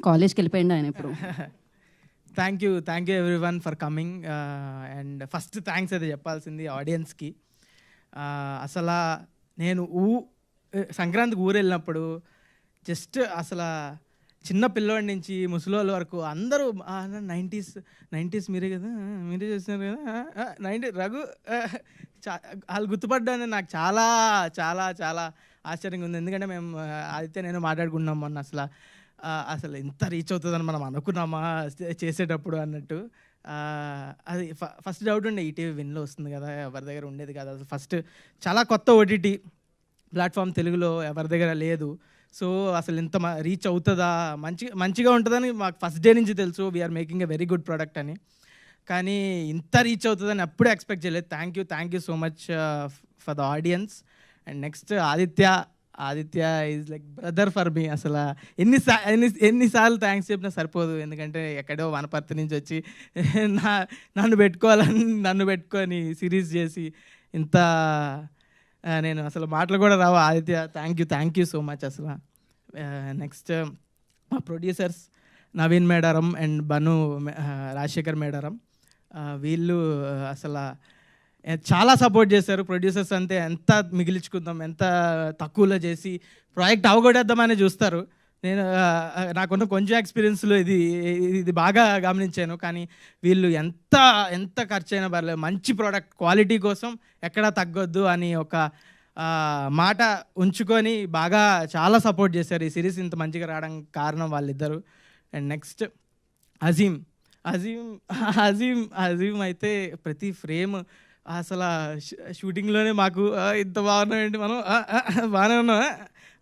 కాలేజ్కి వెళ్ళిపోయింది ఆయన ఇప్పుడు. Thank you everyone for coming. And first thanks అయితే చెప్పాల్సింది ఆడియన్స్కి. అసలు నేను సంక్రాంతికి ఊరు వెళ్ళినప్పుడు జస్ట్ అసలు చిన్న పిల్లవాడి నుంచి ముసలోళ్ళ వరకు అందరూ 90s మీరే కదా, మీరే చేస్తున్నారు కదా, 90 రఘు వాళ్ళు గుర్తుపడ్డాను. నాకు చాలా చాలా చాలా ఆశ్చర్యంగా ఉంది. ఎందుకంటే మేము ఆదిత్య నేను మాట్లాడుకున్నాం మొన్న. అసలు ఎంత రీచ్ అవుతుందని మనం అనుకున్నామా చేసేటప్పుడు అన్నట్టు. అది ఫస్ట్ డౌట్ ఉండే, ఈటీవీ విన్లో వస్తుంది కదా, ఎవరి దగ్గర ఉండేది కదా. అసలు ఫస్ట్ చాలా కొత్త ఓటీటీ ప్లాట్ఫామ్ తెలుగులో ఎవరి దగ్గర లేదు. సో అసలు ఇంత రీచ్ అవుతుందా, మంచిగా ఉంటుందని మాకు ఫస్ట్ డే నుంచి తెలుసు. We're making a very good product అని. కానీ ఇంత రీచ్ అవుతుందని అప్పుడే ఎక్స్పెక్ట్ చేయలేదు. Thank you so much for the audience. And next Aditya is like brother for me. అసలు ఎన్నిసార్లు థ్యాంక్స్ చెప్పినా సరిపోదు. ఎందుకంటే ఎక్కడో వనపర్తి నుంచి వచ్చి నన్ను పెట్టుకొని సిరీస్ చేసి ఇంత నేను అసలు మాటలు కూడా రావు. Aditya thank you so much అసలు. నెక్స్ట్ మా ప్రొడ్యూసర్స్ నవీన్ మేడారం అండ్ బను రాజశేఖర్ మేడారం, వీళ్ళు అసలు చాలా సపోర్ట్ చేశారు. ప్రొడ్యూసర్స్ అంతే ఎంత మిగిలించుకుందాం, ఎంత తక్కువలో చేసి ప్రాజెక్ట్ అవగొడేద్దామని చూస్తారు. నాకున్న కొంచెం ఎక్స్పీరియన్స్లో ఇది బాగా గమనించాను. కానీ వీళ్ళు ఎంత ఖర్చు అయినా పర్లేదు, మంచి ప్రోడక్ట్ క్వాలిటీ కోసం ఎక్కడా తగ్గొద్దు అని ఒక మాట ఉంచుకొని బాగా చాలా సపోర్ట్ చేశారు. ఈ సిరీస్ ఇంత మంచిగా రావడానికి కారణం వాళ్ళిద్దరు. అండ్ నెక్స్ట్ అజీమ్ అయితే ప్రతి ఫ్రేమ్ అసలు షూటింగ్లోనే మాకు ఇంత బాగున్నాయండి, మనం బాగానే ఉన్నాం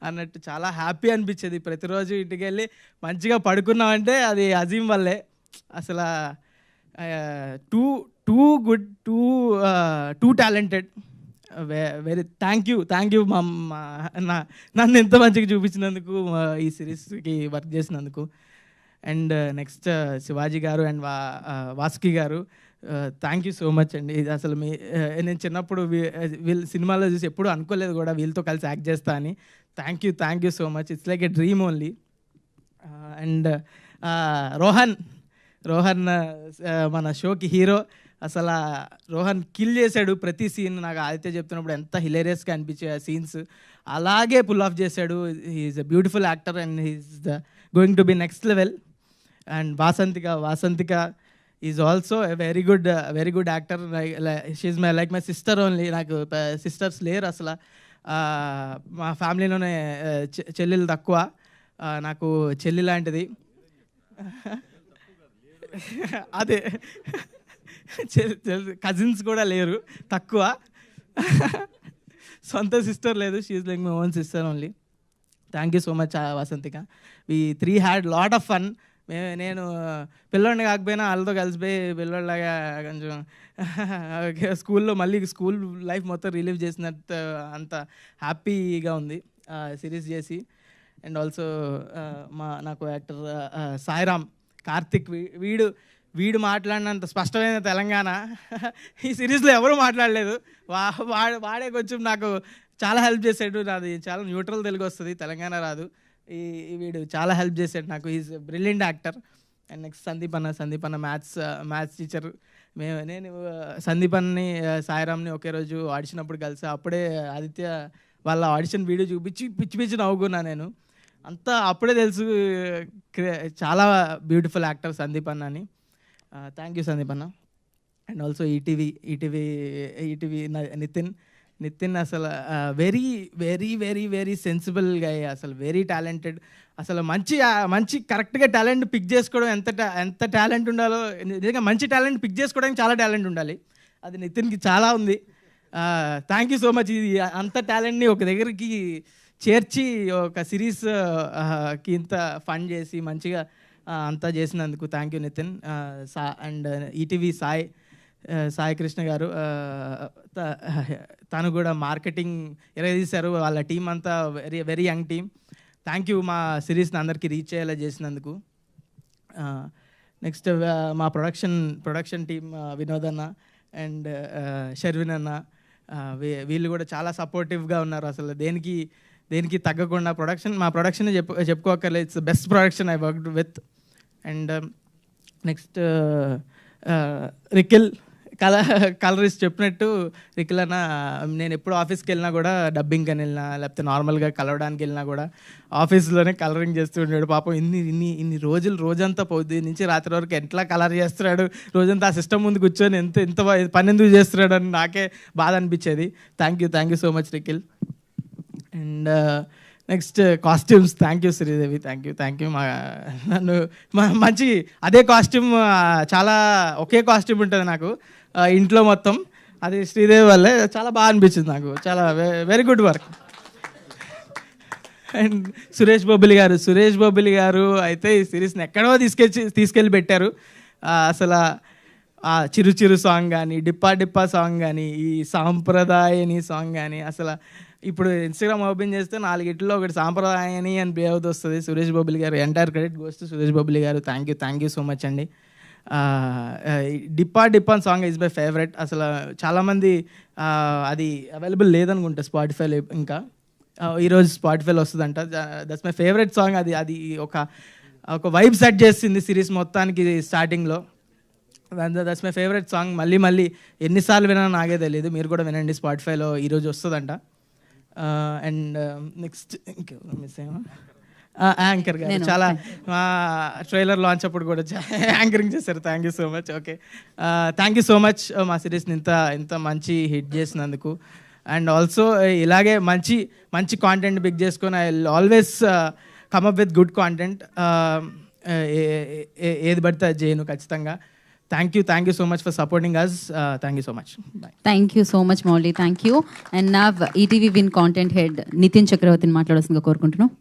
అన్నట్టు చాలా హ్యాపీ అనిపించేది. ప్రతిరోజు ఇంటికి వెళ్ళి మంచిగా పడుకున్నామంటే అది అజీమ్ వల్లే. అసలు good two talented. Very thank you నన్ను ఎంత మంచిగా చూపించినందుకు, ఈ సిరీస్కి వర్క్ చేసినందుకు. అండ్ నెక్స్ట్ శివాజీ గారు అండ్ వాసుకి గారు, థ్యాంక్ యూ సో మచ్ అండి. ఇది అసలు నేను చిన్నప్పుడు వీళ్ళు సినిమాలో చూసి ఎప్పుడూ అనుకోలేదు కూడా వీళ్ళతో కలిసి యాక్ట్ చేస్తా అని. Thank you so much. It's like a dream only. And Rohan మన షోకి హీరో. అసలు రోహన్ కిల్ చేశాడు ప్రతి సీన్. నాకు ఆదిత్య చెప్తున్నప్పుడు ఎంత హిలేరియస్గా అనిపించే ఆ సీన్స్ అలాగే పుల్ ఆఫ్ చేశాడు. He's a beautiful actor and he's going to be next level. And Vasanthika is also a very good actor. She's like my sister only. నాకు సిస్టర్స్ లేరు అసలు. మా ఫ్యామిలీలోనే చెల్లెలు తక్కువ, నాకు చెల్లి లాంటిది. అదే కజిన్స్ కూడా లేరు, తక్కువ. సొంత సిస్టర్ లేదు. She's like my own sister only. Thank you so much Vasanthika. We 3 had lot of fun. నేను పిల్లోడిని కాకపోయినా వాళ్ళతో కలిసిపోయి పిల్లోడిలాగా కొంచెం స్కూల్లో మళ్ళీ స్కూల్ లైఫ్ మొత్తం రిలీవ్ చేసినట్టు అంత హ్యాపీగా ఉంది సిరీస్ చేసి. అండ్ ఆల్సో నాకు యాక్టర్ సాయిరామ్ కార్తిక్, వీడు మాట్లాడినంత స్పష్టమైన తెలంగాణ ఈ సిరీస్లో ఎవరూ మాట్లాడలేదు. వాడే కొంచెం నాకు చాలా హెల్ప్ చేశాడు. నాది చాలా న్యూట్రల్ తెలుగు వస్తుంది, తెలంగాణ రాదు. వీడు చాలా హెల్ప్ చేశాడు నాకు. Is brilliant actor. And next Sandeep అన్న మ్యాథ్స్ టీచర్. నేను సందీప్ అన్ని సాయిరామ్ని ఒకే రోజు ఆడిషన్ అప్పుడు కలిసి అప్పుడే ఆదిత్య వాళ్ళ ఆడిషన్ వీడియో చూపించి పిచ్చి నవ్వుకున్నా నేను. అంతా అప్పుడే తెలుసు చాలా బ్యూటిఫుల్ యాక్టర్ సందీప్ అన్న అని. థ్యాంక్ యూ సందీప్ అన్న. అండ్ ఆల్సో ఈటీవీ నితిన్ అసలు very very very very sensible గా, అసలు వెరీ టాలెంటెడ్. అసలు మంచి కరెక్ట్గా టాలెంట్ పిక్ చేసుకోవడం ఎంత టాలెంట్ ఉండాలో, నిజంగా మంచి టాలెంట్ పిక్ చేసుకోవడానికి చాలా టాలెంట్ ఉండాలి. అది నితిన్కి చాలా ఉంది. Thank you so much. ఇది అంత టాలెంట్ని ఒక దగ్గరికి చేర్చి ఒక సిరీస్కి ఇంత ఫండ్ చేసి మంచిగా అంతా చేసినందుకు thank you Nithin. And ETV Sai Krishna garu, తను కూడా మార్కెటింగ్ తీశారు. వాళ్ళ టీం అంతా very young team. Thank you మా సిరీస్ని అందరికీ రీచ్ అయ్యేలా చేసినందుకు. నెక్స్ట్ మా ప్రొడక్షన్ టీం వినోద్ అన్న అండ్ షర్విన్ అన్న, వీళ్ళు కూడా చాలా సపోర్టివ్గా ఉన్నారు. అసలు దేనికి దేనికి తగ్గకుండా మా ప్రొడక్షన్ చెప్పుకోకర్లేదు. It's best production I worked with. And next Rikil colourist చెప్పినట్టు, రికిల్ అన్న నేను ఎప్పుడు ఆఫీస్కి వెళ్ళినా కూడా, డబ్బింగ్ అని వెళ్ళినా లేకపోతే నార్మల్గా కలవడానికి వెళ్ళినా కూడా ఆఫీస్లోనే కలరింగ్ చేస్తూ ఉండేవాడు. పాపం ఇన్ని రోజంతా పొద్దు నుంచి రాత్రి వరకు ఎట్లా కలర్ చేస్తున్నాడు, రోజంతా ఆ సిస్టమ్ ముందు కూర్చొని ఎంత పని ఎందుకు చేస్తున్నాడు అని నాకే బాధ అనిపించేది. Thank you so much రికిల్. And next costumes, thank you Sridevi, thank you. నన్ను మంచి అదే కాస్ట్యూమ్, చాలా ఒకే కాస్ట్యూమ్ ఉంటుంది నాకు ఇంట్లో మొత్తం, అది శ్రీదేవి వల్లే చాలా బాగా అనిపించింది నాకు. చాలా very good work. And Suresh Bobbili గారు అయితే ఈ సిరీస్ని ఎక్కడో తీసుకెళ్ళి పెట్టారు. అసలు ఆ చిరు సాంగ్ కానీ, డిప్పా సాంగ్ కానీ, ఈ సాంప్రదాయని సాంగ్ కానీ, అసలు ఇప్పుడు ఇన్స్టాగ్రామ్ ఓపెన్ చేస్తే 4 గిట్లో ఒకటి సాంప్రదాయని అని పే అవుతూ వస్తుంది. సురేష్ బొబ్బిలి గారు, entire credit goes to Suresh Bobbili గారు. థ్యాంక్ యూ సో మచ్ అండి. డిప్పా అని సాంగ్ ఈజ్ మై ఫేవరెట్. అసలు చాలామంది అది అవైలబుల్ లేదనుకుంటా స్పాటిఫైలో, ఇంకా ఈరోజు స్పాటిఫైలో వస్తుందంట. That's my favourite song. అది ఒక వైబ్ సెట్ చేసింది సిరీస్ మొత్తానికి స్టార్టింగ్లో. That's my favourite song. మళ్ళీ ఎన్నిసార్లు వినా నాకే తెలియదు. మీరు కూడా వినండి, స్పాటిఫైలో ఈరోజు వస్తుందంట. అండ్ నెక్స్ట్ ఇంకెవరు మిస్ అయ్యా, యాంకర్ గారు చాలా ట్రైలర్ లాంచ్ అప్పుడు కూడా యాంకరింగ్ చేశారు. Thank you so much. Okay, thank you so much మా సిరీస్ని ఇంత మంచి హిట్ చేసినందుకు. అండ్ ఆల్సో ఇలాగే మంచి కాంటెంట్ పిక్ చేసుకొని I will always come up with good content. ఏది పడితే అది చేయను ఖచ్చితంగా. Thank you so much for supporting us. Thank you so much. Thank you so much Mouli, thank you. And నా ETV Win content head Nitin చక్రవర్తిని మాట్లాడాల్సిందిగా కోరుకుంటున్నాను.